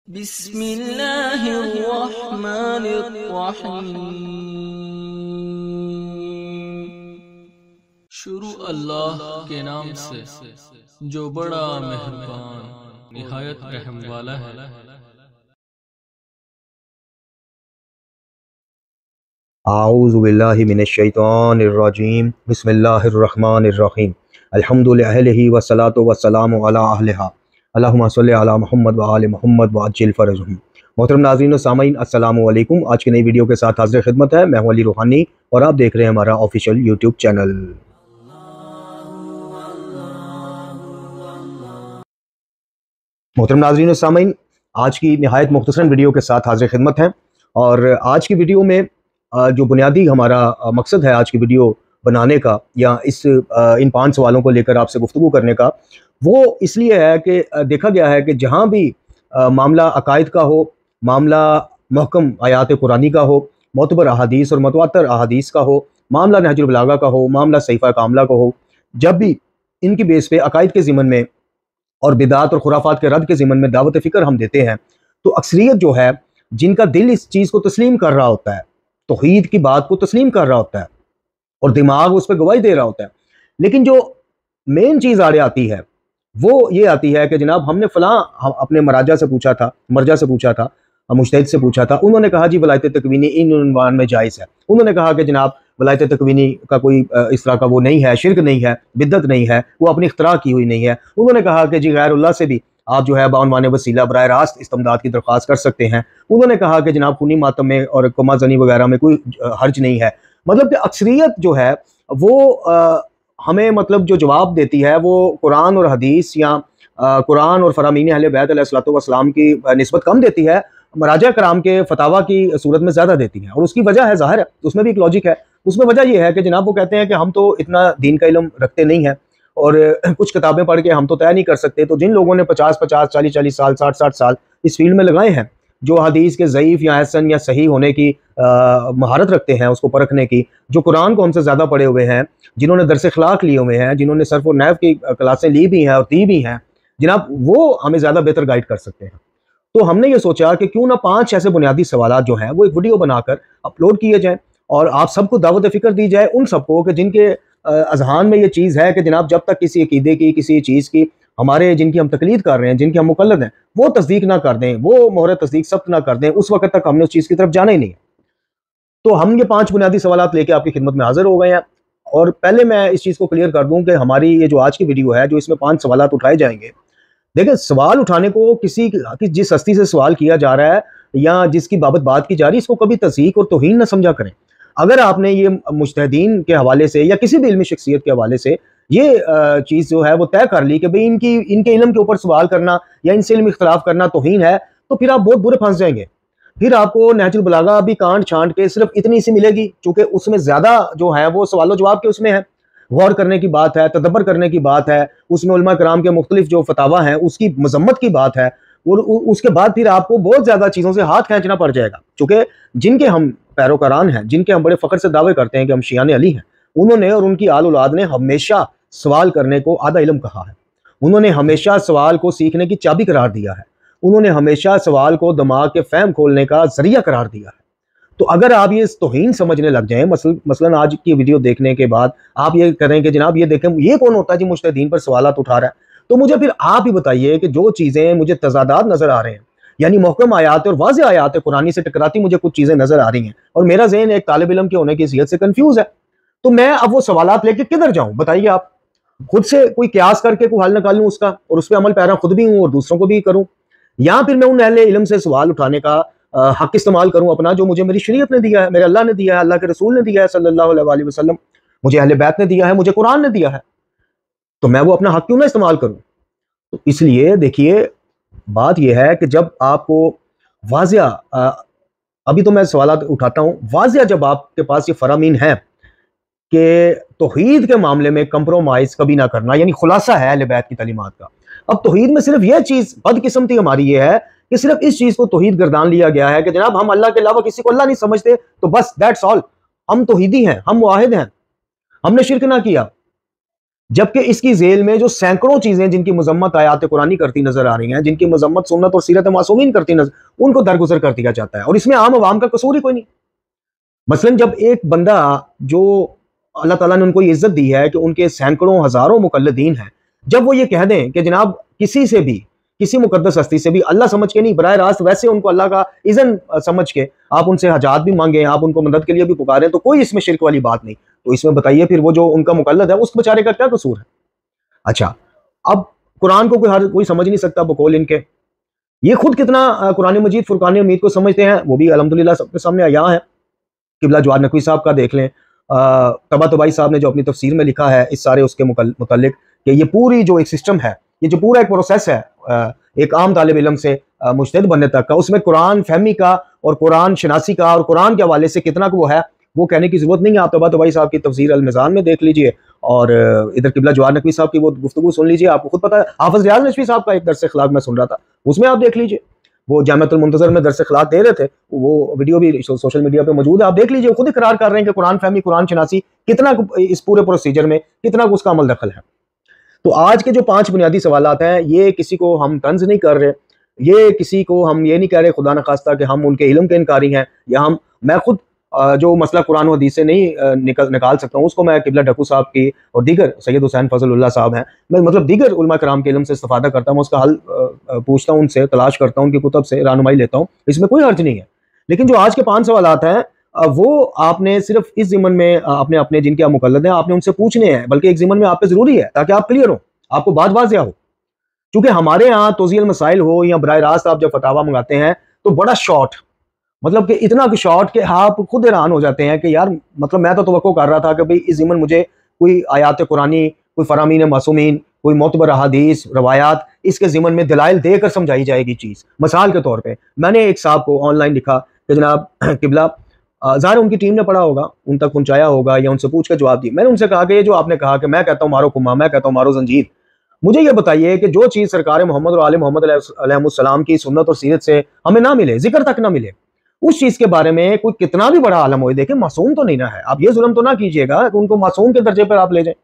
بسم اللہ الرحمن الرحیم۔ شروع اللہ کے نام سے جو بڑا مہربان نہایت رحم والا ہے۔ اعوذ باللہ من الشیطان الرجیم، بسم اللہ الرحمن الرحیم، الحمد للہ والصلاۃ والسلام علی اہلہا، اللہم صلی علی محمد وآل محمد وعجل فرجہم۔ محترم ناظرین و سامعین، السلام علیکم۔ آج کی نئی ویڈیو کے ساتھ حاضر خدمت ہے، میں ہوں علی روحانی اور آپ دیکھ رہے ہیں ہمارا آفیشیل یوٹیوب چینل۔ محترم ناظرین و سامعین، آج کی نہایت مختصر ویڈیو کے ساتھ حاضر خدمت ہیں، اور آج کی ویڈیو میں جو بنیادی ہمارا مقصد ہے آج کی ویڈیو بنانے کا، یا ان 5 سوالوں کو لے کر آپ سے گفتگو کرنے کا، وہ اس لیے ہے کہ دیکھا گیا ہے کہ جہاں بھی معاملہ عقائد کا ہو، معاملہ محکم آیات قرآنی کا ہو، معتبر احادیث اور متواتر احادیث کا ہو، معاملہ نہج البلاغہ کا ہو، معاملہ صحیفہ کاملہ کا ہو، جب بھی ان کی بیس پہ عقائد کے ضمن میں اور بدعات اور خرافات کے رد کے ضمن میں دعوت فکر ہم دیتے ہیں، تو اکثریت جو ہے جن کا دل اس چیز کو تسلیم کر رہا ہوتا ہے، توحید کی بات کو تسلیم کر رہا ہوتا ہے اور دماغ اس پہ گواہی دے رہا ہوتا ہے، لیکن جو مین چیز آڑے آتی ہے وہ یہ آتی ہے کہ جناب ہم نے فلاں اپنے مرجع سے پوچھا تھا، مجتہد سے پوچھا تھا، انہوں نے کہا جی ولایت تکوینی ان عنوان میں جائز ہے، انہوں نے کہا کہ جناب ولایت تکوینی کا کوئی اس طرح کا وہ نہیں ہے، شرک نہیں ہے، بدعت نہیں ہے، وہ اپنی اختراع کی ہوئی نہیں ہے، انہوں نے کہا کہ جی غیر اللہ سے بھی آپ جو ہے بعنوان وسیلہ براہ راست استمداد کی درخواست کر سکتے ہیں، انہوں نے کہا کہ جناب خونی ماتم میں اور کما زنی وغیرہ میں کوئی حرج نہیں ہے۔ مطلب کہ اکثریت جو ہے وہ ہمیں مطلب جو جواب دیتی ہے وہ قرآن اور حدیث یا قرآن اور فرامین اہل بیت علیہ الصلوۃ والسلام کی نسبت کم دیتی ہے، مراجع کرام کے فتاویٰ کی صورت میں زیادہ دیتی ہیں، اور اس کی وجہ ہے ظاہر ہے، اس میں بھی ایک لاجک ہے، اس میں وجہ یہ ہے کہ جناب وہ کہتے ہیں کہ ہم تو اتنا دین کا علم رکھتے نہیں ہیں اور کچھ کتابیں پڑھ کے ہم تو طے نہیں کر سکتے، تو جن لوگوں نے 50 40 سال 60 سال اس فیلڈ میں لگائے ہیں، جو حدیث کے ضعیف یا حسن یا صحیح ہونے کی مہارت رکھتے ہیں اس کو پرکھنے کی، جو قرآن کو ہم سے زیادہ پڑھے ہوئے ہیں، جنہوں نے درس اخلاق لیے ہوئے ہیں، جنہوں نے صرف و نحو کی کلاسیں لی بھی ہیں اور دی بھی ہیں، جناب وہ ہمیں زیادہ بہتر گائیڈ کر سکتے ہیں۔ تو ہم نے یہ سوچا کہ کیوں نہ 5 ایسے بنیادی سوالات جو ہیں وہ ایک ویڈیو بنا کر اپلوڈ کیے جائیں اور آپ سب کو دعوت فکر دی جائے، ان سب کو کہ جن کے اذہان میں یہ چیز ہے کہ جناب جب تک کسی عقیدے کی، کسی چیز کی، ہمارے جن کی ہم تقلید کر رہے ہیں، جن کے ہم مقلد ہیں، وہ تصدیق نہ کر دیں، وہ مہر تصدیق ثبت نہ کر دیں، اس وقت تک ہم نے اس چیز کی طرف جانا ہی نہیں ہے۔ تو ہم یہ 5 بنیادی سوالات لے کے آپ کی خدمت میں حاضر ہو گئے ہیں، اور پہلے میں اس چیز کو کلیئر کر دوں کہ ہماری یہ جو آج کی ویڈیو ہے، جو اس میں 5 سوالات اٹھائے جائیں گے، دیکھیں سوال اٹھانے کو جس ہستی سے سوال کیا جا رہا ہے یا جس کی بابت بات کی جا رہی ہے، اس کو کبھی تضحیق اور توہین نہ سمجھا کریں۔ اگر آپ نے یہ مجتہدین کے حوالے سے یا کسی بھی علمی شخصیت کے حوالے سے یہ چیز جو ہے وہ طے کر لی کہ بھئی ان کے علم کے اوپر سوال کرنا یا ان سے علم اختلاف کرنا توہین ہے، تو پھر آپ بہت برے پھنس جائیں گے۔ پھر آپ کو نہج البلاغہ بھی کانٹ چھانٹ کے صرف اتنی سی ملے گی، چونکہ اس میں زیادہ جو ہے وہ سوال و جواب کے اس میں ہے، غور کرنے کی بات ہے، تدبر کرنے کی بات ہے، اس میں علماء کرام کے مختلف جو فتاویٰ ہیں اس کی مذمت کی بات ہے، اور اس کے بعد پھر آپ کو بہت زیادہ چیزوں سے ہاتھ کھینچنا پڑ جائے گا، چونکہ جن کے ہم پیروکاران ہیں، جن کے ہم بڑے فخر سے دعوے کرتے ہیں کہ ہم شیعان علی ہیں، انہوں نے اور ان کی آل اولاد نے ہمیشہ سوال کرنے کو آدھا علم کہا ہے، انہوں نے ہمیشہ سوال کو سیکھنے کی چابی قرار دیا ہے، انہوں نے ہمیشہ سوال کو دماغ کے فہم کھولنے کا ذریعہ قرار دیا ہے۔ تو اگر آپ یہ توہین سمجھنے لگ جائیں، مثلا آج کی ویڈیو دیکھنے کے بعد آپ یہ کریں کہ جناب یہ دیکھیں یہ کون ہوتا ہے جی مجتہدین پر سوالات اٹھا رہا ہے، تو مجھے پھر آپ ہی بتائیے کہ جو چیزیں مجھے تضادات نظر آ رہے ہیں، یعنی محکم آیات اور واضح آیات قرآنی سے ٹکراتی مجھے کچھ چیزیں نظر آ رہی ہیں، اور میرا ذہن ایک طالب علم کے ہونے کی حیثیت سے کنفیوز ہے، تو میں اب وہ سوالات لے کے کدھر جاؤں؟ بتائیے آپ، خود سے کوئی قیاس کر کے کوئی حل نکالوں اس کا اور اس پہ عمل پیرا خود بھی ہوں اور دوسروں کو بھی کروں، یا پھر میں ان اہل علم سے سوال اٹھانے کا حق استعمال کروں اپنا، جو مجھے میری شریعت نے دیا ہے، میرے اللہ نے دیا ہے، اللہ کے رسول نے دیا ہے صلی اللہ علیہ وآلہ وسلم، مجھے اہل بیت نے دیا ہے، مجھے قرآن نے دیا ہے، تو میں وہ اپنا حق کیوں نہ استعمال کروں؟ تو اس لیے دیکھیے بات یہ ہے کہ جب آپ کو واضح ابھی تو میں سوالات اٹھاتا ہوں، واضح جب آپ کے پاس یہ فرامین ہے کہ توحید کے معاملے میں کمپرومائز کبھی نہ کرنا، یعنی خلاصہ ہے اہل بیت کی تعلیمات کا، اب توحید میں صرف یہ چیز بدقسمتی ہماری یہ ہے کہ صرف اس چیز کو توحید گردان لیا گیا ہے کہ جناب ہم اللہ کے علاوہ کسی کو اللہ نہیں سمجھتے، تو بس دیٹس آل، ہم توحیدی ہیں، ہم موحد ہیں، ہم نے شرک نہ کیا۔ جبکہ اس کی ذیل میں جو سینکڑوں چیزیں جن کی مذمت آیات قرآنی کرتی نظر آ رہی ہیں، جن کی مذمت سنت اور سیرت معصومین کرتی نظر، ان کو درگزر کر دیا جاتا ہے، اور اس میں عام عوام کا قصور ہی کوئی نہیں۔ مثلا جب ایک بندہ جو اللہ تعالیٰ نے ان کو یہ عزت دی ہے کہ ان کے سینکڑوں ہزاروں مقلدین ہیں، جب وہ یہ کہہ دیں کہ جناب کسی سے بھی، کسی مقدس ہستی سے بھی اللہ سمجھ کے نہیں، براہ راست ویسے ان کو اللہ کا اذن سمجھ کے آپ ان سے حاجات بھی مانگیں، آپ ان کو مدد کے لیے بھی پکاریں، تو کوئی اس میں شرک والی بات نہیں، تو اس میں بتائیے پھر وہ جو ان کا مقلد ہے اس بیچارے کا کیا قصور ہے؟ اچھا، اب قرآن کو کوئی سمجھ نہیں سکتا بقول ان کے، یہ خود کتنا قرآن مجید فرقان حمید کو سمجھتے ہیں، وہ بھی الحمدللہ سب کے سامنے عیاں ہے۔ قبلہ جواد نقوی صاحب کا دیکھ لیں، طباطبائی صاحب نے جو اپنی تفسیر میں لکھا ہے اس سارے اس کے متعلق، کہ یہ پوری جو ایک سسٹم ہے، یہ جو پورا ایک پروسیس ہے ایک عام طالب علم سے مجتہد بننے تک کا، اس میں قرآن فہمی کا اور قرآن شناسی کا اور قرآن کے حوالے سے کتنا وہ ہے، وہ کہنے کی ضرورت نہیں ہے۔ آپ طباطبائی صاحب کی تفسیر المیزان میں دیکھ لیجئے، اور ادھر قبلہ جواد نقوی صاحب کی وہ گفتگو سن لیجئے، آپ کو خود پتہ ہے۔ حافظ ریاض نشوی صاحب کا ایک درس اخلاق میں سن رہا تھا، اس میں آپ دیکھ لیجئے، وہ جامعۃ المنتظر میں درس اخلاق دے رہے تھے، وہ ویڈیو بھی سوشل میڈیا پہ موجود ہے، آپ دیکھ لیجئے، خود اقرار کر رہے ہیں کہ قرآن فہمی، قرآن شناسی کتنا اس پورے پروسیجر میں کتنا اس کا عمل دخل ہے۔ تو آج کے جو 5 بنیادی سوالات ہیں، یہ کسی کو ہم طنز نہیں کر رہے، یہ کسی کو ہم یہ نہیں کہہ رہے خدا نخواستہ کہ ہم ان کے علم کے انکاری ہیں، یا میں خود جو مسئلہ قرآن و حدیث سے نہیں نکال سکتا ہوں، اس کو میں قبلہ ڈھکو صاحب کی اور دیگر سید حسین فضل اللہ صاحب ہیں، میں مطلب دیگر علماء کرام کے علم سے استفادہ کرتا ہوں، اس کا حل پوچھتا ہوں، ان سے تلاش کرتا ہوں، ان کی کتب سے رہنمائی لیتا ہوں، اس میں کوئی حرج نہیں ہے۔ لیکن جو آج کے 5 سوالات ہیں، وہ آپ نے صرف اس ضمن میں اپنے جن کے آپ مقلد ہیں، آپ نے ان سے پوچھنے ہیں، بلکہ ایک ضمن میں آپ پہ ضروری ہے تاکہ آپ کلیئر ہو، آپ کو بات واضح ہو۔ چونکہ ہمارے ہاں توضیح المسائل ہو یا براہ راست آپ جب فتاویٰ منگاتے ہیں تو بڑا شارٹ، مطلب کہ اتنا شارٹ کہ آپ خود حیران ہو جاتے ہیں کہ یار مطلب میں تو توقع کر رہا تھا کہ بھئی اس ضمن مجھے کوئی آیات قرآنی، کوئی فرامین معصومین، کوئی معتبر احادیث، روایات، اس کے ضمن میں دلائل دے کر سمجھائی جائے گی چیز۔ مثال کے طور پہ میں نے ایک صاحب کو آن لائن لکھا کہ جناب قبلہ، ظاہر ان کی ٹیم نے پڑھا ہوگا، ان تک پہنچایا ہوگا یا ان سے پوچھ کے جواب دی، میں نے ان سے کہا کہ یہ جو آپ نے کہا کہ میں کہتا ہوں مارو کما، میں کہتا ہوں مارو زنجیر، مجھے یہ بتائیے کہ جو چیز سرکار محمد اور آل محمد علیہ السلام کی سنت اور سیرت سے ہمیں نہ ملے، ذکر تک نہ ملے، اس چیز کے بارے میں کوئی کتنا بھی بڑا عالم ہوئے، دیکھیں معصوم تو نہیں نہ ہے، آپ یہ ظلم تو نہ کیجئے گا کہ ان کو معصوم کے درجے پر آپ لے جائیں۔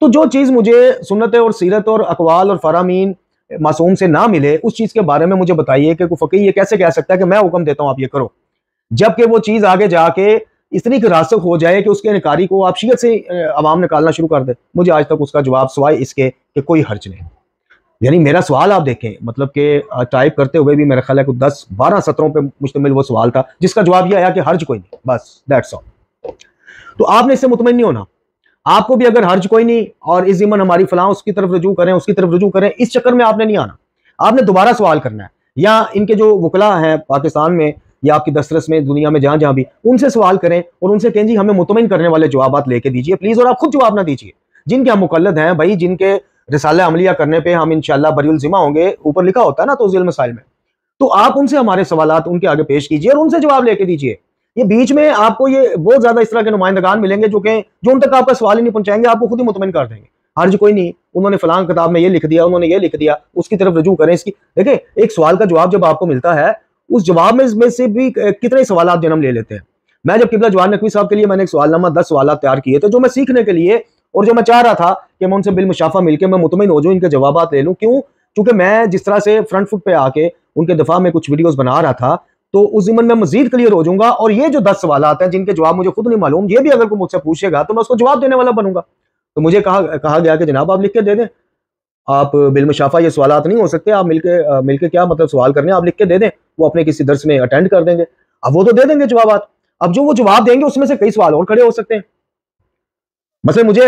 تو جو چیز مجھے سنت اور سیرت اور اقوال اور فرامین معصوم سے نہ ملے، اس چیز کے بارے میں مجھے بتائیے کہ کوئی فقیہ یہ کیسے کہہ سکتا ہے کہ میں حکم دیتا ہوں آپ یہ کرو، جبکہ وہ چیز آگے جا کے اتنی راسخ ہو جائے کہ اس کے انکاری کو آپ شیعت سے عوام نکالنا شروع کر دیں۔ مجھے آج تک اس کا جواب سوائے اس کے کہ کوئی حرج نہیں۔ یعنی میرا سوال آپ دیکھیں، مطلب کہ ٹائپ کرتے ہوئے بھی میرا خیال ہے کہ 10-12 سطروں پہ مشتمل وہ سوال تھا، جس کا جواب یہ آیا کہ حرج کوئی نہیں، بس دیٹس آل۔ تو آپ نے اس سے مطمئن نہیں ہونا، آپ کو بھی اگر حرج کوئی نہیں اور اس ضمن ہماری فلاں اس کی طرف رجوع کریں، اس کی طرف رجوع کریں، اس چکر میں آپ نے نہیں آنا، آپ نے دوبارہ سوال کرنا ہے، یا ان کے جو وکلاء ہیں پاکستان میں یا آپ کی دسترس میں دنیا میں جہاں جہاں بھی، ان سے سوال کریں اور ان سے کہیں جی ہمیں مطمئن کرنے والے جوابات لے کے دیجئے پلیز، اور آپ خود جواب نہ دیجئے۔ جن کے ہم مقلد ہیں بھائی، جن کے رسالہ عملیہ کرنے پہ ہم انشاءاللہ بری الذمہ ہوں گے، اوپر لکھا ہوتا ہے نا توضیح المسائل میں، تو آپ ان سے ہمارے سوالات ان کے آگے پیش کیجئے اور ان سے جواب لے کے دیجئے۔ یہ بیچ میں آپ کو یہ بہت زیادہ اس طرح کے نمائندگان ملیں گے جو ان تک آپ کا سوال ہی نہیں پہنچائیں گے، آپ کو خود ہی مطمئن کر دیں گے، حرج کوئی نہیں، انہوں نے فلاں کتاب میں یہ لکھ دیا، انہوں نے یہ لکھ دیا، اس کی طرف رجوع کریں۔ اس کی دیکھیں، ایک سوال کا جواب جب آپ کو ملتا ہے، اس جواب میں سے بھی کتنے سوالات جنم لے لیتے ہیں۔ میں جب قبلہ جواد نقوی صاحب کے لیے میں نے ایک سوال نامہ 10 سوالات تیار کیے تھے، جو میں سیکھنے کے لیے اور جو میں چاہ رہا تھا کہ میں ان سے بالمشافہ مل کے میں مطمئن ہو جاؤں، ان کے جوابات لے لوں۔ کیوں؟ چونکہ میں جس طرح سے فرنٹ فٹ پہ آ کے ان کے دفاع میں کچھ ویڈیوز بنا رہا تھا، تو اس ضمن میں مزید کلیئر ہو جاؤں گا، اور یہ جو 10 سوالات ہیں جن کے جواب مجھے خود نہیں معلوم، یہ بھی اگر کوئی مجھ سے پوچھے گا تو میں اس کو جواب دینے والا بنوں گا۔ تو مجھے کہا گیا کہ جناب آپ لکھ کے دے دیں، آپ بالمشافہ یہ سوالات نہیں ہو سکتے، آپ مل کے کیا مطلب سوال کرنے، آپ لکھ کے دے دیں، وہ اپنے کسی درس میں اٹینڈ کر دیں گے، اب وہ تو دے دیں گے جوابات۔ اب جو وہ جواب دیں گے اس میں سے کئی سوال اور کھڑے ہو سکتے ہیں۔ مثلا مجھے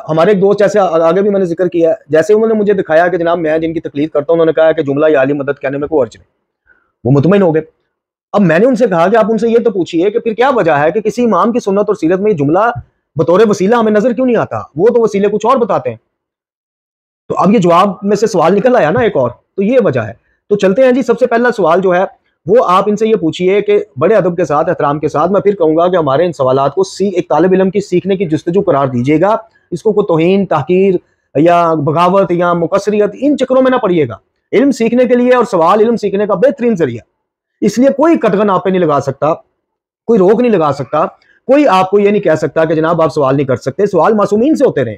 ہمارے ایک دوست، جیسے آگے بھی میں نے ذکر کیا ہے، جیسے انہوں نے مجھے دکھایا کہ جناب میں جن کی تقلید کرتا ہوں، انہوں نے کہا کہ جملہ یا علی مدد کہنے میں کوئی حرج نہیں، وہ مطمئن ہو گئے۔ اب میں نے ان سے کہا کہ آپ ان سے یہ تو پوچھئے کہ پھر کیا وجہ ہے کہ کسی امام کی سنت اور سیرت میں یہ جملہ بطور وسیلہ ہمیں نظر کیوں نہیں آتا، وہ تو وسیلے کچھ اور بتاتے ہیں۔ تو اب یہ جواب میں سے سوال نکل آیا نا ایک اور، تو یہ وجہ ہے۔ تو چلتے ہیں جی، سب سے پہلا سوال جو ہے وہ آپ ان سے یہ پوچھئے کہ بڑے ادب کے ساتھ، احترام کے ساتھ، میں پھر کہوں گا کہ ہمارے ان سوالات کو ایک طالب علم کی سیکھنے کی جستجو قرار دیجیے گا، اس کو کوئی توہین، تحقیر یا بغاوت یا مقصریت ان چکروں میں نہ پڑیے گا۔ علم سیکھنے کے لیے اور سوال علم سیکھنے کا بہترین ذریعہ، اس لیے کوئی قدغن آپ پہ نہیں لگا سکتا، کوئی روک نہیں لگا سکتا، کوئی آپ کو یہ نہیں کہہ سکتا کہ جناب آپ سوال نہیں کر سکتے، سوال معصومین سے ہوتے رہے۔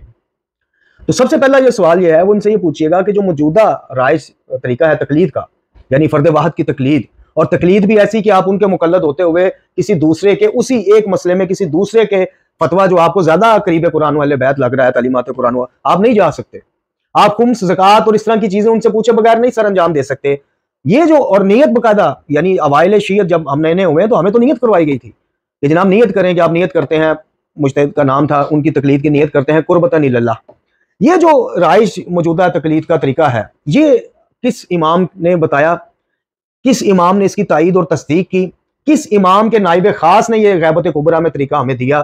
تو سب سے پہلا جو سوال یہ ہے وہ ان سے یہ پوچھیے گا کہ جو موجودہ رائج طریقہ ہے تقلید کا، یعنی فرد واحد کی تقلید، اور تقلید بھی ایسی کہ آپ ان کے مقلد ہوتے ہوئے کسی دوسرے کے اسی ایک مسئلے میں کسی دوسرے کے فتویٰ جو آپ کو زیادہ قریب قرآن والے بیت لگ رہا ہے، تعلیمات قرآن آپ نہیں جا سکتے، آپ خمس، زکوٰۃ اور اس طرح کی چیزیں ان سے پوچھے بغیر نہیں سر انجام دے سکتے۔ یہ جو اور نیت باقاعدہ، یعنی اوائل شیعت جب ہم نئے ہوئے ہیں تو ہمیں تو نیت کروائی گئی تھی کہ جناب نیت کریں کہ آپ نیت کرتے ہیں، مجتہد کا نام تھا، ان کی تقلید کی نیت کرتے ہیں قربتاً اللہ۔ یہ جو رائج موجودہ تقلید کا طریقہ ہے، یہ کس امام نے بتایا، کس امام نے اس کی تائید اور تصدیق کی، کس امام کے نائب خاص نے یہ غیبت کبریٰ میں طریقہ ہمیں دیا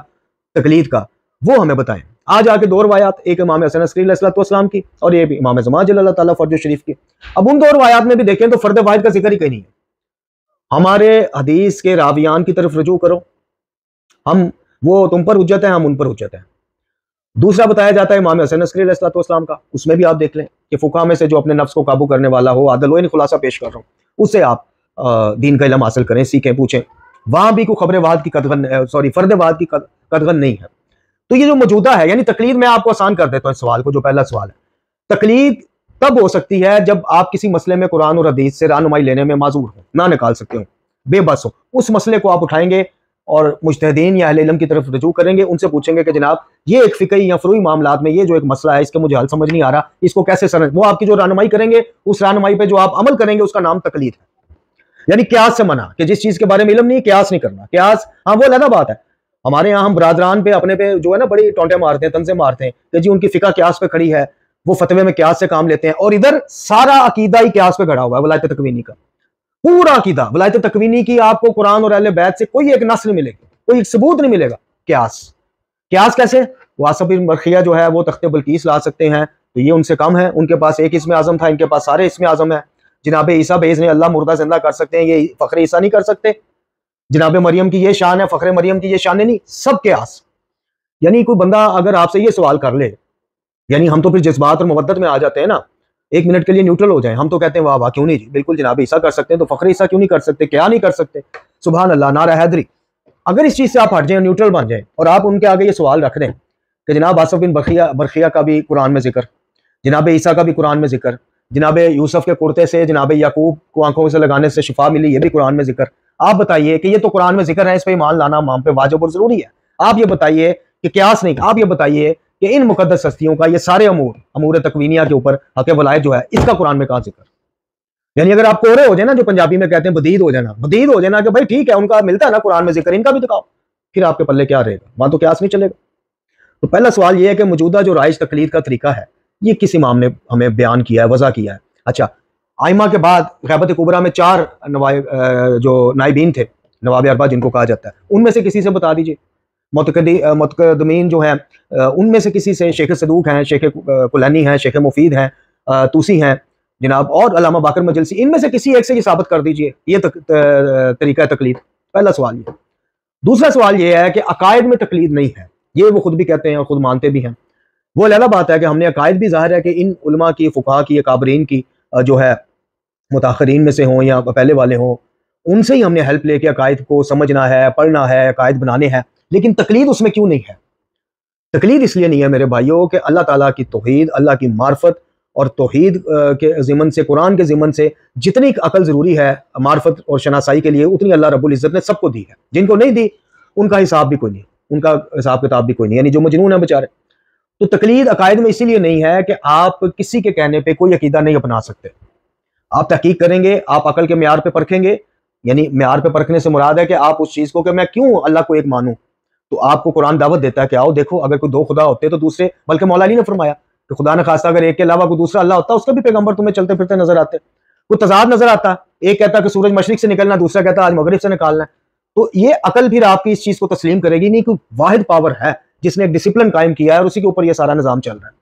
تقلید کا، وہ ہمیں بتائیں۔ آج آ کے دو روایات، ایک امام حسن عسکری علیہ السلام کی اور یہ امام زمان جل اللہ تعالیٰ فرج شریف کی۔ اب ان دو روایات میں بھی دیکھیں تو فرد واحد کا ذکر ہی کہیں نہیں ہے۔ ہمارے حدیث کے راویان کی طرف رجوع کرو، وہ تم پر حجت ہے، ہم ان پر حجت ہیں۔ دوسرا بتایا جاتا ہے امام حسن عسکری علیہ السلام کا، اس میں بھی آپ دیکھ لیں کہ فقہ میں سے جو اپنے نفس کو قابو کرنے والا ہو، عادل ہو، خلاصہ پیش کر رہا ہوں، اس سے آپ دین کا علم حاصل کریں، سیکھیں، پوچھیں، وہاں بھی کوئی خبر واحد کی فرد واحد کی قدغن نہیں ہے۔ تو یہ جو موجودہ ہے، یعنی تقلید، میں آپ کو آسان کر دیتا ہوں اس سوال کو، جو پہلا سوال ہے، تقلید تب ہو سکتی ہے جب آپ کسی مسئلے میں قرآن اور حدیث سے رہنمائی لینے میں معذور ہوں، نہ نکال سکتے ہوں، بے بس ہو، اس مسئلے کو آپ اٹھائیں گے اور مجتہدین یا اہل علم کی طرف رجوع کریں گے، ان سے پوچھیں گے کہ جناب یہ ایک فقہی یا فروعی معاملات میں یہ جو ایک مسئلہ ہے، اس کا مجھے حل سمجھ نہیں آ رہا، اس کو کیسے وہ آپ کی جو رہنمائی کریں گے، اس رہنمائی پہ جو آپ عمل کریں گے، اس کا نام تقلید ہے۔ یعنی قیاس سے منع، کہ جس چیز کے بارے میں علم نہیں، قیاس نہیں کرنا۔ قیاس ہاں وہ علیحدہ بات ہے، ہمارے یہاں ہم برادران پہ اپنے پہ جو ہے نا بڑی ٹونٹے مارتے ہیں، تنزے مارتے ہیں کہ جی ان کی فقہ قیاس پہ کھڑی ہے، وہ فتوے میں قیاس سے کام لیتے ہیں، اور ادھر سارا عقیدہ ہی قیاس پہ کھڑا ہوا ہے، ولایت تکوینی کا پورا عقیدہ ولایت تکوینی کی، آپ کو قرآن اور اہل بیت سے کوئی ایک نص نہیں ملے گی، کوئی ایک ثبوت نہیں ملے گا۔ قیاس کیسے؟ واسف بن برقیہ جو ہے وہ تخت بلقیس لا سکتے ہیں، تو یہ ان سے کم ہے، ان کے پاس ایک اسم اعظم تھا، ان کے پاس سارے اسم اعظم ہیں۔ جناب عیسیٰ باذن اللہ مردہ زندہ کر سکتے ہیں، یہ فخر عیسیٰ نہیں کر سکتے۔ جناب مریم کی یہ شان ہے، فخر مریم کی یہ شان نہیں، سب قیاس۔ یعنی کوئی بندہ اگر آپ سے یہ سوال کر لے، یعنی ہم تو پھر جذبات اور مودت میں آ جاتے ہیں نا، ایک منٹ کے لیے نیوٹرل ہو جائیں، ہم تو کہتے ہیں واہ واہ کیوں نہیں جی، بالکل جناب عیسیٰ کر سکتے ہیں، تو فخر عیسیٰ کیوں نہیں کر سکتے، کیا نہیں کر سکتے، سبحان اللہ، نعرہ حیدری۔ اگر اس چیز سے آپ ہٹ جائیں، نیوٹرل بن جائیں، اور آپ ان کے آگے یہ سوال رکھ دیں کہ جناب آصف بن برقیہ کا بھی قرآن میں ذکر، جناب عیسیٰ کا بھی قرآن میں ذکر، جناب یوسف کے کرتے سے جناب یعقوب کو آنکھوں سے لگانے سے شفا ملی، یہ بھی قرآن میں ذکر، آپ بتائیے کہ یہ تو قرآن میں ذکر ہے، اس پہ ایمان لانا ہم پہ واجب اور ضروری ہے۔ آپ یہ بتائیے کہ قیاس نہیں، آپ یہ بتائیے کہ ان مقدس ہستیوں کا یہ سارے امور تکوینیہ کے اوپر حق ولایت جو ہے، اس کا قرآن میں کہاں ذکر؟ یعنی اگر آپ کورے ہو جائیں نا، جو پنجابی میں کہتے ہیں بدید ہو جانا کہ بھائی ٹھیک ہے ان کا ملتا ہے نا قرآن میں ذکر، ان کا بھی دکھاؤ، پھر آپ کے پلے کیا رہے گا؟ وہاں تو قیاس نہیں چلے گا۔ تو پہلا سوال یہ ہے کہ موجودہ جو رائج تقلید کا طریقہ ہے، یہ کس امام نے ہمیں بیان کیا ہے، وضع کیا ہے؟ اچھا، ائمہ کے بعد غیبت کبریٰ میں 4 جو نائبین تھے، نواب اربعہ جن کو کہا جاتا ہے، ان میں سے کسی سے بتا دیجئے، متقدمین جو ہیں ان میں سے کسی سے، شیخ صدوق ہیں، شیخ کلینی ہیں، شیخ مفید ہیں، توسی ہیں جناب، اور علامہ باقر مجلسی، ان میں سے کسی ایک سے یہ ثابت کر دیجئے یہ طریقہ تقلید۔ پہلا سوال یہ۔ دوسرا سوال یہ ہے کہ عقائد میں تقلید نہیں ہے، یہ وہ خود بھی کہتے ہیں اور خود مانتے بھی ہیں۔ وہ علیحدہ بات ہے کہ ہم نے عقائد بھی، ظاہر ہے کہ ان علماء کی، فقہاء کی، اکابرین کی جو ہے متاخرین میں سے ہوں یا پہلے والے ہوں، ان سے ہی ہم نے ہیلپ لے کے عقائد کو سمجھنا ہے، پڑھنا ہے، عقائد بنانے ہیں، لیکن تقلید اس میں کیوں نہیں ہے؟ تقلید اس لیے نہیں ہے میرے بھائیوں کہ اللہ تعالیٰ کی توحید، اللہ کی معرفت اور توحید کے ضمن سے، قرآن کے ضمن سے جتنی عقل ضروری ہے معرفت اور شناسائی کے لیے، اتنی اللہ رب العزت نے سب کو دی ہے۔ جن کو نہیں دی ان کا حساب بھی کوئی نہیں، ان کا حساب کتاب بھی کوئی نہیں، یعنی جو مجنون ہیں بیچارے۔ تو تقلید عقائد میں اسی لیے نہیں ہے کہ آپ کسی کے کہنے پہ کوئی عقیدہ نہیں اپنا سکتے، آپ تحقیق کریں گے، آپ عقل کے معیار پہ پرکھیں گے، یعنی معیار پہ پرکھنے سے مراد ہے کہ آپ اس چیز کو کہ میں کیوں اللہ کو ایک مانوں، تو آپ کو قرآن دعوت دیتا ہے کہ آؤ دیکھو، اگر کوئی 2 خدا ہوتے تو دوسرے، بلکہ مولا علی نے فرمایا کہ خدا نے خواستہ اگر ایک کے علاوہ کوئی دوسرا اللہ ہوتا، اس کا بھی پیغمبر تمہیں چلتے پھرتے نظر آتے، کوئی تضاد نظر آتا، ایک کہتا کہ سورج مشرق سے نکلنا، دوسرا کہتا آج مغرب سے نکالنا ہے، تو یہ عقل پھر آپ کی اس چیز کو تسلیم کرے گی نہیں، کوئی واحد پاور ہے جس نے ایک ڈسپلن قائم کیا ہے اور اسی کے اوپر یہ سارا نظام چل رہا ہے۔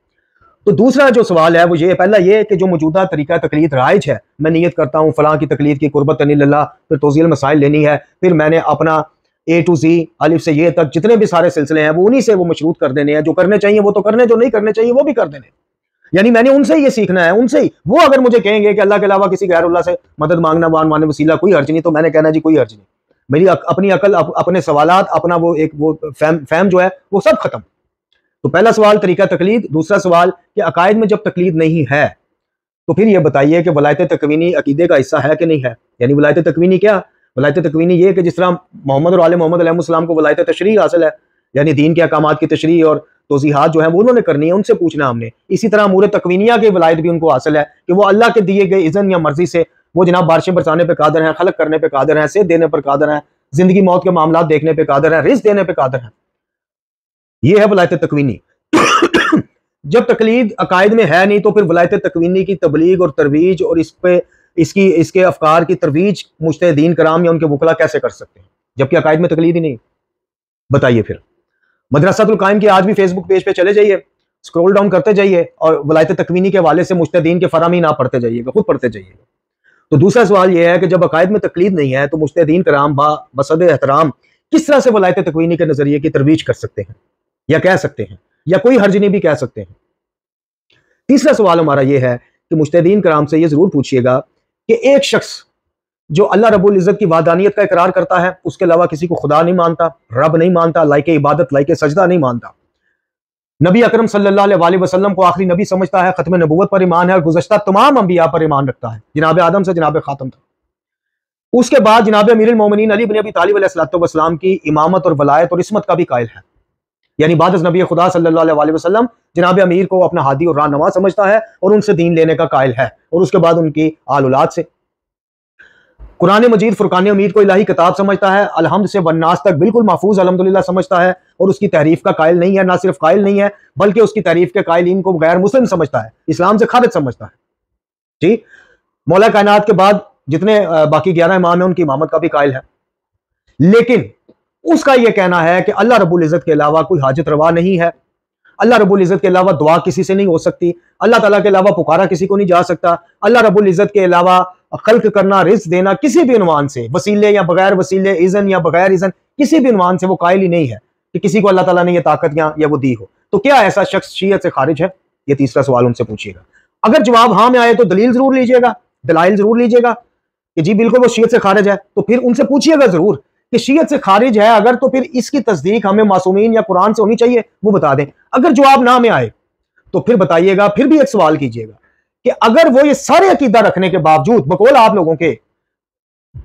تو دوسرا جو سوال ہے وہ یہ، پہلا یہ کہ جو موجودہ طریقہ تقلید رائج ہے، میں نیت کرتا ہوں فلاں کی تقلید کی قربت اللہ، پھر توضیح المسائل لینی ہے، پھر میں نے اپنا A to Z، الف سے یہ تک جتنے بھی سارے سلسلے ہیں وہ انہی سے وہ مشروط کر دینے ہیں، جو کرنے چاہیے وہ تو کرنے، جو نہیں کرنے چاہیے وہ بھی کر دینے، یعنی میں نے ان سے ہی یہ سیکھنا ہے، ان سے ہی۔ وہ اگر مجھے کہیں گے کہ اللہ کے علاوہ کسی غیر اللہ سے مدد مانگنا، وان مانے وسیلہ کوئی حرج نہیں، تو میں نے کہنا جی کوئی حرج نہیں، میری اپنی عقل، اپنے سوالات، اپنا وہ ایک وہ فہم جو ہے وہ سب ختم۔ تو پہلا سوال طریقہ تقلید، دوسرا سوال کہ عقائد میں جب تقلید نہیں ہے تو پھر یہ بتائیے کہ ولایت تکوینی عقیدے کا حصہ ہے کہ نہیں ہے؟ یعنی ولایت تکوینی کیا؟ ولایت تکوینی یہ کہ جس طرح محمد اور آل محمد علیہ السلام کو ولایت تشریع حاصل ہے، یعنی دین کے احکامات کی تشریح اور توضیحات جو ہیں وہ انہوں نے کرنی ہے، ان سے پوچھنا ہم نے، اسی طرح امور تکوینیہ کی ولایت بھی ان کو حاصل ہے کہ وہ اللہ کے دیے گئے اذن یا مرضی سے وہ جناب بارشیں برسانے پہ قادر ہیں، خلق کرنے پہ قادر ہیں، صحت دینے پر قادر ہیں، زندگی موت کے معاملات دیکھنے پہ قادر ہیں، رزق دینے پہ قادر ہیں۔ یہ ہے ولایت تکوینی۔ جب تقلید عقائد میں ہے نہیں تو پھر ولایت تکوینی کی تبلیغ اور ترویج اور اس کے افکار کی ترویج مجتہدین کرام یا ان کے وکلا کیسے کر سکتے ہیں جبکہ عقائد میں تقلید ہی نہیں؟ بتائیے پھر۔ مدرسۃ القائم کی آج بھی فیس بک پیج پہ چلے جائیے، اسکرول ڈاؤن کرتے جائیے اور ولایت تکوینی کے حوالے سے مجتہدین کے فرامین آپ پڑھتے جائیے گا، خود پڑھتے جائیے گا۔ تو دوسرا سوال یہ ہے کہ جب عقائد میں تقلید نہیں ہے تو مجتہدین کرام بصد احترام کس طرح سے ولایت تکوینی کے نظریے کی ترویج کر سکتے ہیں یا کہہ سکتے ہیں یا کوئی حرج نہیں بھی کہہ سکتے ہیں؟ تیسرا سوال ہمارا یہ ہے کہ مجتہدین کرام سے یہ ضرور پوچھیے گا کہ ایک شخص جو اللہ رب العزت کی وحدانیت کا اقرار کرتا ہے، اس کے علاوہ کسی کو خدا نہیں مانتا، رب نہیں مانتا، لائق عبادت لائق سجدہ نہیں مانتا، نبی اکرم صلی اللہ علیہ وسلم کو آخری نبی سمجھتا ہے، ختم نبوت پر ایمان ہے اور گزشتہ تمام انبیاء پر ایمان رکھتا ہے، جناب آدم سے جناب خاتم تک، اس کے بعد جناب امیر المومنین علی بن ابی طالب علیہ السلام کی امامت اور ولایت اور عصمت کا بھی قائل ہے، یعنی بعد از نبی خدا صلی اللہ علیہ وسلم جناب امیر کو اپنا ہادی اور رہنما سمجھتا ہے اور ان سے دین لینے کا قائل ہے، اور اس کے بعد ان کی آل اولاد سے قرآن مجید فرقان امید کو الہی کتاب سمجھتا ہے، الحمد سے والناس تک بالکل محفوظ الحمدللہ سمجھتا ہے، اور اس کی تحریف کا قائل نہیں ہے، نہ صرف قائل نہیں ہے بلکہ اس کی تحریف کے قائلین کو غیر مسلم سمجھتا ہے، اسلام سے خارج سمجھتا ہے۔ جی، مولا کائنات کے بعد جتنے باقی 11 امام ہیں ان کی امامت کا بھی قائل ہے، لیکن اس کا یہ کہنا ہے کہ اللہ رب العزت کے علاوہ کوئی حاجت روا نہیں ہے، اللہ رب العزت کے علاوہ دعا کسی سے نہیں ہو سکتی، اللہ تعالیٰ کے علاوہ پکارا کسی کو نہیں جا سکتا، اللہ رب العزت کے علاوہ خلق کرنا، رزق دینا کسی بھی عنوان سے، وسیلے یا بغیر وسیلے، اذن یا بغیر اذن، کسی بھی عنوان سے وہ قائل ہی نہیں ہے کہ کسی کو اللہ تعالیٰ نے یہ طاقت یا وہ دی ہو۔ تو کیا ایسا شخص شیعت سے خارج ہے؟ یہ تیسرا سوال ان سے پوچھیے گا۔ اگر جواب ہاں میں آئے تو دلیل ضرور لیجیے گا، دلائل ضرور لیجیے گا کہ جی بالکل وہ شیعت سے خارج ہے، تو پھر ان سے پوچھیے گا ضرور کہ شیعت سے خارج ہے اگر تو پھر اس کی تصدیق ہمیں معصومین یا قرآن سے ہونی چاہیے، وہ بتا دیں۔ اگر جواب نہ میں آئے تو پھر بتائیے گا، پھر بھی ایک سوال کیجیے گا کہ اگر وہ یہ سارے عقیدہ رکھنے کے باوجود بقول آپ لوگوں کے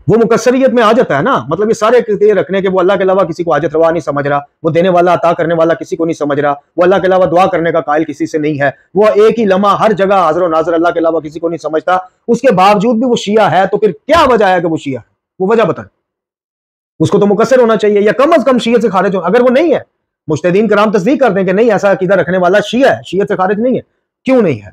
وہ مکثریت میں آ جاتا ہے نا، مطلب یہ سارے عقیدے رکھنے کے وہ اللہ کے علاوہ کسی کو حاجت روا نہیں سمجھ رہا، وہ دینے والا عطا کرنے والا کسی کو نہیں سمجھ رہا، وہ اللہ کے علاوہ دعا کرنے کا قائل کسی سے نہیں ہے، وہ ایک ہی لمحہ ہر جگہ حاضر و ناظر اللہ کے علاوہ کسی کو نہیں سمجھتا، اس کے باوجود بھی وہ شیعہ ہے، تو پھر کیا وجہ ہے کہ وہ شیعہ ہے؟ وہ وجہ بتائیں، اس کو تو مقصر ہونا چاہیے یا کم از کم شیعت سے خارج ہو۔ اگر وہ نہیں ہے، مجتہدین کرام تصدیق کر دیں کہ نہیں ایسا عقیدہ رکھنے والا شیعہ ہے، شیعت سے خارج نہیں ہے، کیوں نہیں ہے؟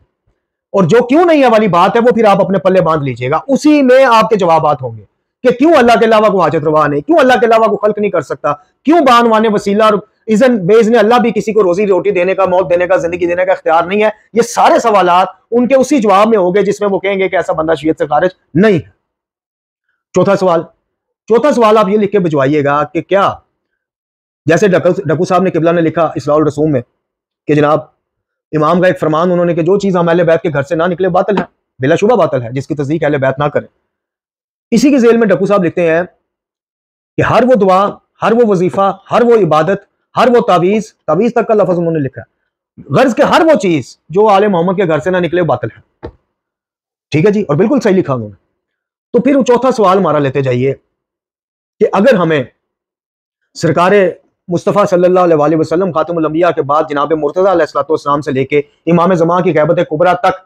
اور جو کیوں نہیں ہے والی بات ہے وہ پھر آپ اپنے پلے باندھ لیجئے گا، اسی میں آپ کے جوابات ہوں گے کہ کیوں اللہ کے علاوہ کو حاجت روا نہیں، کیوں اللہ کے علاوہ کو خلق نہیں کر سکتا، کیوں بعنوان وسیلہ اور اذن بے اذن اللہ بھی کسی کو روزی روٹی دینے کا، موت دینے کا، زندگی دینے کا اختیار نہیں ہے۔ یہ سارے سوالات ان کے اسی جواب میں ہوں گے جس میں وہ کہیں گے کہ ایسا بندہ شیعت سے خارج نہیں ہے۔ چوتھا سوال آپ یہ لکھ کے بھجوائیے گا کہ کیا جیسے ڈکو صاحب نے قبلہ نے لکھا اصلاح الرسوم میں کہ جناب امام کا ایک فرمان انہوں نے کہ جو چیز ہم اہل بیت کے گھر سے نہ نکلے باطل ہے، بلا شبہ باطل ہے، جس کی تصدیق اہل بیت نہ کرے۔ اسی کی ذیل میں ڈکو صاحب لکھتے ہیں کہ ہر وہ دعا، ہر وہ وظیفہ، ہر وہ عبادت، ہر وہ تعویذ تک کا لفظ انہوں نے لکھا ہے، غرض کہ ہر وہ چیز جو آل محمد کے گھر سے نہ نکلے باطل ہے۔ ٹھیک ہے جی، اور بالکل صحیح لکھا انہوں نے۔ تو پھر وہ چوتھا سوال ہمارا لیتے جائیے کہ اگر ہمیں سرکار مصطفیٰ صلی اللہ علیہ وسلم خاتم الانبیاء کے بعد جناب مرتضیٰ علیہ السلام سے لے کے امام زمان کی غیبت کبریٰ تک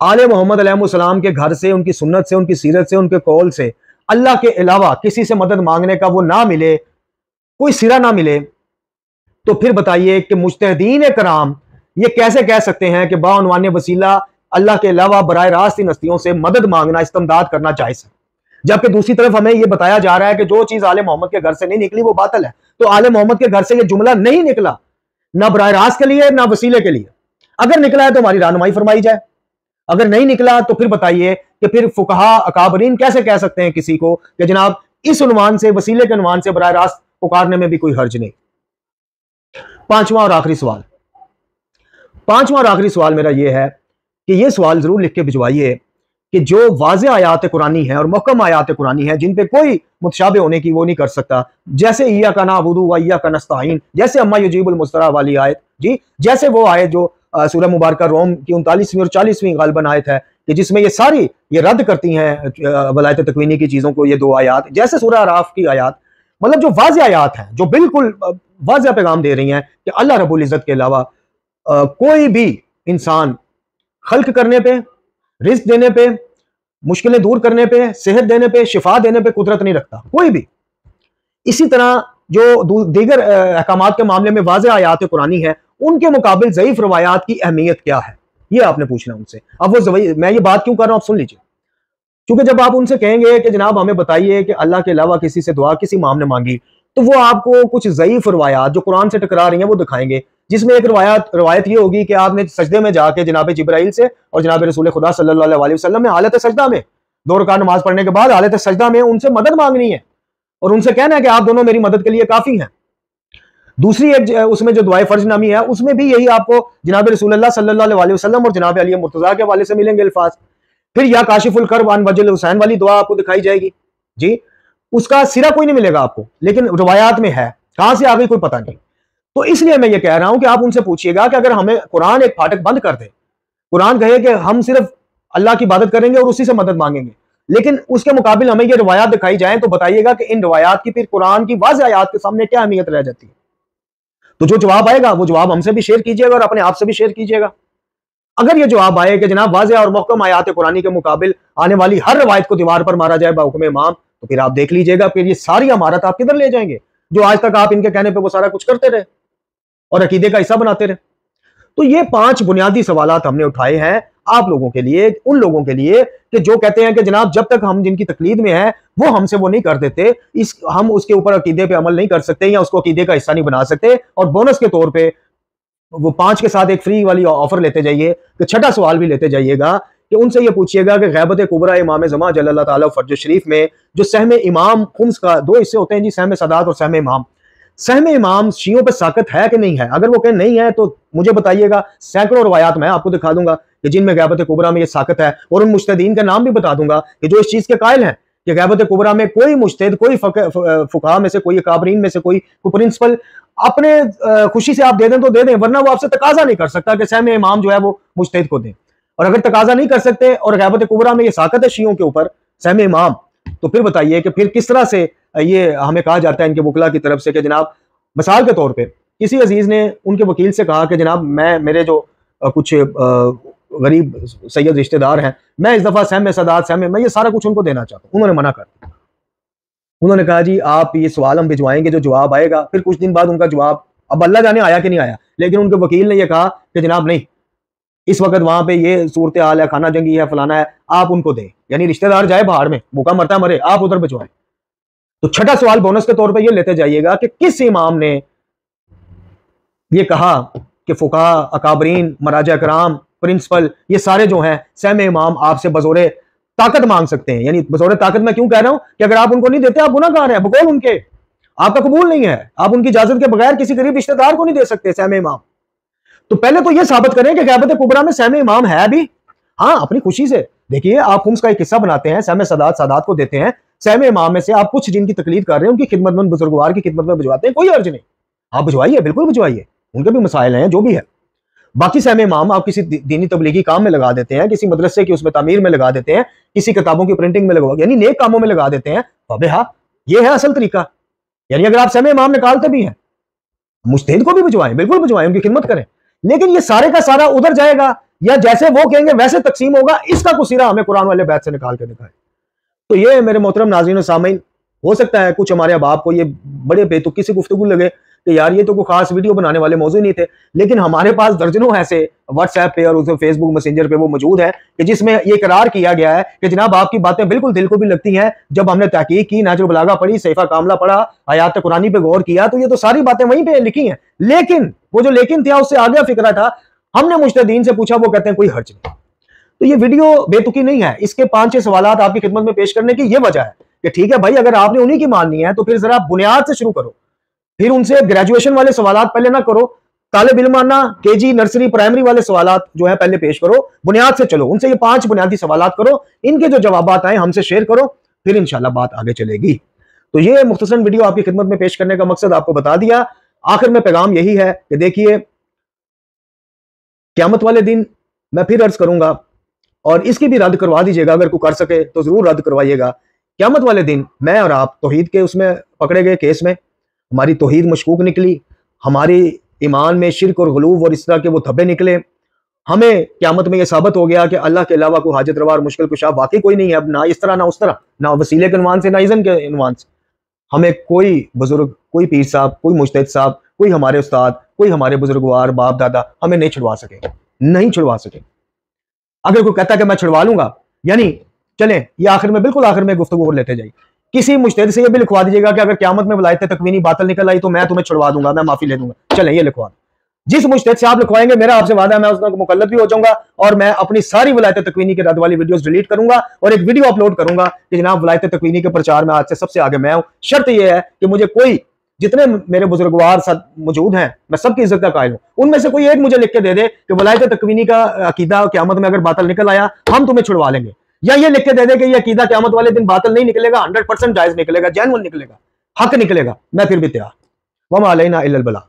آل محمد علیہ السلام کے گھر سے، ان کی سنت سے، ان کی سیرت سے، ان کے قول سے اللہ کے علاوہ کسی سے مدد مانگنے کا وہ نہ ملے، کوئی سرا نہ ملے، تو پھر بتائیے کہ مجتہدین کرام یہ کیسے کہہ سکتے ہیں کہ بعنوان وسیلہ اللہ کے علاوہ براہ راست ان ہستیوں سے مدد مانگنا، استمداد کرنا جائز ہے، جبکہ دوسری طرف ہمیں یہ بتایا جا رہا ہے کہ جو چیز آل محمد کے گھر سے نہیں نکلی وہ باطل ہے۔ تو آل محمد کے گھر سے یہ جملہ نہیں نکلا، نہ براہ راست کے لیے نہ وسیلے کے لیے۔ اگر نکلا ہے تو ہماری رہنمائی فرمائی جائے، اگر نہیں نکلا تو پھر بتائیے کہ پھر فقہا اکابرین کیسے کہہ سکتے ہیں کسی کو کہ جناب اس عنوان سے، وسیلے کے عنوان سے براہ راست پکارنے میں بھی کوئی حرج نہیں۔ پانچواں اور آخری سوال میرا یہ ہے کہ یہ سوال ضرور لکھ کے بھجوائیے کہ جو واضح آیات قرآنی ہیں اور محکم آیات قرآنی ہیں جن پہ کوئی متشابہ ہونے کی وہ نہیں کر سکتا، جیسے ایاک نعبد و ایاک نستعین، جیسے اما یجیب المضطر والی آیت، جی جیسے وہ آیت جو سورہ مبارکہ روم کی 39ویں اور 40ویں غالباً آیت ہے کہ جس میں یہ رد کرتی ہیں ولایت تکوینی کی چیزوں کو، یہ دو آیات، جیسے سورہ اعراف کی آیات، مطلب جو واضح آیات ہیں جو بالکل واضح پیغام دے رہی ہیں کہ اللہ رب العزت کے علاوہ کوئی بھی انسان خلق کرنے پہ، رزق دینے پہ، مشکلیں دور کرنے پہ، صحت دینے پہ، شفا دینے پہ قدرت نہیں رکھتا کوئی بھی۔ اسی طرح جو دیگر احکامات کے معاملے میں واضح آیات قرآنی ہیں ان کے مقابل ضعیف روایات کی اہمیت کیا ہے، یہ آپ نے پوچھنا ان سے۔ اب میں یہ بات کیوں کر رہا ہوں آپ سن لیجئے، کیونکہ جب آپ ان سے کہیں گے کہ جناب ہمیں بتائیے کہ اللہ کے علاوہ کسی سے دعا کسی امام نے مانگی، تو وہ آپ کو کچھ ضعیف روایات جو قرآن سے ٹکرا رہی ہیں وہ دکھائیں گے، جس میں ایک روایت یہ ہوگی کہ آپ نے سجدے میں جا کے جناب جبرائیل سے اور جناب رسول خدا صلی اللہ علیہ وسلم میں حالت سجدہ میں 2 رکعت نماز پڑھنے کے بعد حالت سجدہ میں ان سے مدد مانگنی ہے اور ان سے کہنا ہے کہ آپ دونوں میری مدد کے لیے کافی ہیں۔ دوسری ایک اس میں جو دعائے فرض نامی ہے اس میں بھی یہی آپ کو جناب رسول اللہ صلی اللہ علیہ وسلم اور جناب علی مرتضیٰ کے حوالے سے ملیں گے الفاظ۔ پھر یا کاشف الکرب عن وجہ الحسین والی دعا آپ کو دکھائی جائے گی، جی اس کا سرا کوئی نہیں ملے گا آپ کو، لیکن روایات میں ہے، کہاں سے آگئی کوئی پتہ نہیں۔ تو اس لیے میں یہ کہہ رہا ہوں کہ آپ ان سے پوچھئے گا کہ اگر ہمیں قرآن ایک پھاٹک بند کر دے، قرآن کہے کہ ہم صرف اللہ کی عبادت کریں گے اور اسی سے مدد مانگیں گے، لیکن اس کے مقابل ہمیں یہ روایات دکھائی جائیں، تو بتائیے گا کہ ان روایات کی پھر قرآن کی واضح آیات کے سامنے کیا اہمیت رہ جاتی ہے؟ تو جو جواب آئے گا وہ جواب ہم سے بھی شیئر کیجئے گا اور اپنے آپ سے بھی شیئر کیجئے گا۔ اگر یہ جواب آئے کہ جناب واضح اور محکم آیات قرآنی کے مقابل آنے والی ہر روایت کو دیوار پر مارا جائے بحکم امام، تو پھر آپ دیکھ لیجئے گا پھر یہ ساری عمارت آپ کدھر لے جائیں گے جو آج تک آپ ان کے کہنے پہ وہ سارا کچھ کرتے رہے اور عقیدے کا حصہ بناتے رہے۔ تو یہ 5 بنیادی سوالات ہم نے اٹھائے ہیں آپ لوگوں کے لیے، ان لوگوں کے لیے کہ جو کہتے ہیں کہ جناب جب تک ہم جن کی تقلید میں ہیں وہ ہم سے وہ نہیں کر دیتے، ہم اس کے اوپر عقیدے پہ عمل نہیں کر سکتے یا اس کو عقیدے کا حصہ نہیں بنا سکتے، اور بونس کے طور پہ وہ 5 کے ساتھ ایک فری والی آفر لیتے جائیے کہ 6واں سوال بھی لیتے جائیے گا کہ ان سے یہ پوچھئے گا کہ غیبت کبریٰ امام زمان جل اللہ تعالیٰ فرج شریف میں جو سہم امام خمس کا 2 حصے ہوتے ہیں جی، سہم سادات اور سہم امام، سہم امام شیعوں پہ ساقط ہے کہ نہیں ہے؟ اگر وہ کہیں نہیں ہے تو مجھے بتائیے گا، سینکڑوں روایات میں آپ کو دکھا دوں گا کہ جن میں غیبت کبریٰ میں یہ ساقط ہے، اور ان مجتہدین کا نام بھی بتا دوں گا کہ جو اس چیز کے قائل ہیں کہ غیبت کبریٰ میں کوئی مجتہد، کوئی فقہاء میں سے، کوئی اکابرین میں سے کوئی پرنسپل اپنے خوشی سے آپ دے دیں تو دے دیں، ورنہ وہ آپ سے تقاضا نہیں کر سکتا کہ سہم امام جو ہے وہ مجتہد کو دیں۔ اور اگر تقاضا نہیں کر سکتے اور غیبت کبریٰ میں یہ ساقط ہے شیعوں کے اوپر سہم امام، تو پھر بتائیے کہ پھر کس طرح سے یہ ہمیں کہا جاتا ہے ان کے وکلا کی طرف سے کہ جناب مثال کے طور پہ کسی عزیز نے ان کے وکیل سے کہا کہ جناب میرے جو کچھ غریب سید رشتہ دار ہیں، میں اس دفعہ سہم سادات میں یہ سارا کچھ ان کو دینا چاہتا ہوں، انہوں نے منع کر دیا۔ انہوں نے کہا جی آپ یہ سوال ہم بھجوائیں گے، جو جواب آئے گا پھر کچھ دن بعد ان کا جواب اب اللہ جانے آیا کہ نہیں آیا، لیکن ان کے وکیل نے یہ کہا کہ جناب نہیں، اس وقت وہاں پہ یہ صورتحال ہے، خانہ جنگی ہے، فلانا ہے، آپ ان کو دیں، یعنی رشتہ دار جائے باہر میں، بھوکا مرتا مرے، آپ ادھر بھجوائیں۔ تو 6واں سوال بونس کے طور پہ یہ لیتے جائیے گا کہ کس امام نے یہ کہا کہ فقہاء، اکابرین، مراجع کرام، پرنسپل یہ سارے جو ہیں سہم امام آپ سے بزور طاقت مانگ سکتے ہیں؟ یعنی بزور طاقت میں کیوں کہہ رہا ہوں کہ اگر آپ ان کو نہیں دیتے آپ گناہ گار ہیں، بقول ان کے آپ کا قبول نہیں ہے، آپ ان کی اجازت کے بغیر کسی غریب رشتہ دار کو نہیں دے سکتے سہم امام۔ تو پہلے تو یہ ثابت کریں کہ غیبت کبریٰ میں سہم امام ہے بھی، ہاں اپنی خوشی سے دیکھیے، آپ خمس کا ایک حصہ بناتے ہیں، سہم سادات کو دیتے ہیں، سہم امام میں سے آپ کچھ جن کی تقلید کر رہے ہیں ان کی خدمت میں، بزرگوار کی خدمت میں بھجواتے ہیں، کوئی حرج نہیں، آپ بھجوائیے، بالکل بھجوائیے، ان کے بھی مسائل ہیں جو بھی ہے۔ باقی سہم امام آپ کسی دینی تبلیغی کام میں لگا دیتے ہیں، کسی مدرسے کی اس میں تعمیر میں لگا دیتے ہیں، کسی کتابوں کی پرنٹنگ میں لگا، یعنی نیک کاموں میں لگا دیتے ہیں، ہاں یہ ہے اصل طریقہ۔ یعنی اگر آپ سہم امام نکالتے بھی ہیں، مجتہد کو بھی بھجوائیں، بالکل بھجوائیں، ان کی خدمت کریں، لیکن یہ سارے کا سارا ادھر جائے گا یا جیسے وہ کہیں گے ویسے تقسیم ہوگا، اس کا کوئی سرا ہمیں قرآن والے بیت سے نکال کے دکھائے۔ تو یہ میرے محترم ناظرین و سامعین، ہو سکتا ہے کچھ ہمارے احباب کو یہ بڑے بے تکی سی گفتگو لگے کہ یار یہ تو کوئی خاص ویڈیو بنانے والے موضوع نہیں تھے، لیکن ہمارے پاس درجنوں ایسے واٹس ایپ پہ اور فیس بک میسنجر پہ وہ موجود ہے کہ جس میں یہ اقرار کیا گیا ہے کہ جناب آپ کی باتیں بالکل دل کو بھی لگتی ہیں، جب ہم نے تحقیق کی، نہج البلاغہ پڑھی، صحیفہ کاملہ پڑھا، آیات قرآنی پہ غور کیا، تو یہ تو ساری باتیں وہیں پہ لکھی ہیں، لیکن وہ جو لیکن تھا اس سے آگے فکرہ تھا، ہم نے مجتہدین سے پوچھا، وہ کہتے ہیں کوئی حرج نہیں۔ تو یہ ویڈیو بے تکی نہیں ہے، اس کے 5-6 سوالات آپ کی خدمت میں پیش کرنے کی یہ وجہ ہے کہ ٹھیک ہے بھائی، اگر آپ نے انہی کی ماننی ہے تو پھر ذرا بنیاد سے شروع کرو، پھر ان سے گریجویشن والے سوالات پہلے نہ کرو، طالب علم آنا KG نرسری پرائمری والے سوالات جو ہیں پہلے پیش کرو, بنیاد سے چلو, ان سے یہ 5 بنیادی سوالات کرو, ان کے جو جوابات آئیں ہم سے شیئر کرو, پھر انشاءاللہ بات آگے چلے گی. تو یہ مختصراً ویڈیو آپ کی خدمت میں پیش کرنے کا مقصد آپ کو بتا دیا. آخر میں پیغام یہی ہے کہ دیکھیے قیامت والے دن میں پھر عرض کروں گا, اور اس کی بھی رد کروا دیجیے گا, اگر کوئی کر سکے تو ضرور رد کروائیے گا. قیامت والے دن میں اور آپ توحید کے اس میں پکڑے گئے کیس میں, ہماری توحید مشکوک نکلی, ہماری ایمان میں شرک اور غلو اور اس طرح کے وہ دھبے نکلے, ہمیں قیامت میں یہ ثابت ہو گیا کہ اللہ کے علاوہ کوئی حاجت روا اور مشکل کشا واقعی کوئی نہیں ہے, اب نہ اس طرح نہ اس طرح, نہ وسیلے کے عنوان سے نہ اذن کے عنوان سے. ہمیں کوئی بزرگ, کوئی پیر صاحب, کوئی مجتہد صاحب, کوئی ہمارے استاد, کوئی ہمارے بزرگوار باپ دادا ہمیں نہیں چھڑوا سکے, نہیں چھڑوا سکے. اگر کوئی کہتا کہ میں چھڑوا لوں گا, یعنی چلیں یہ آخر میں, بالکل آخر میں گفتگو اور لیتے جائیں, کسی مجتہد سے یہ بھی لکھوا دیجیے گا کہ اگر قیامت میں ولایت تکوینی باطل نکل آئی تو میں تمہیں چھڑوا دوں گا, میں معافی لے دوں گا. چلیں یہ لکھوا دیں. جس مجتہد سے آپ لکھوائیں گے میرا آپ سے وعدہ ہے میں اس کو مکلف بھی ہو جاؤں گا, اور میں اپنی ساری ولایت تکوینی کے رد والی ویڈیوز ڈیلیٹ کروں گا اور ایک ویڈیو اپلوڈ کروں گا کہ جناب ولایت تکوینی کے پرچار میں آج سے سب سے آگے میں ہوں. شرط یہ ہے کہ مجھے کوئی, جتنے میرے بزرگوار موجود ہیں میں سب کی عزت کا قائل ہوں, ان میں سے کوئی ایک مجھے لکھ کے دے دے کہ ولایت تکوینی کا عقیدہ قیامت میں اگر باطل نکل آیا ہم تمہیں چھڑوا لیں گے, یا یہ لکھ کے دے دے کہ یہ عقیدہ قیامت والے دن باطل نہیں نکلے گا, 100% جائز نکلے گا, جینوئن نکلے گا, حق نکلے گا, میں پھر بھی تیار. وما علینا الا البلاغ.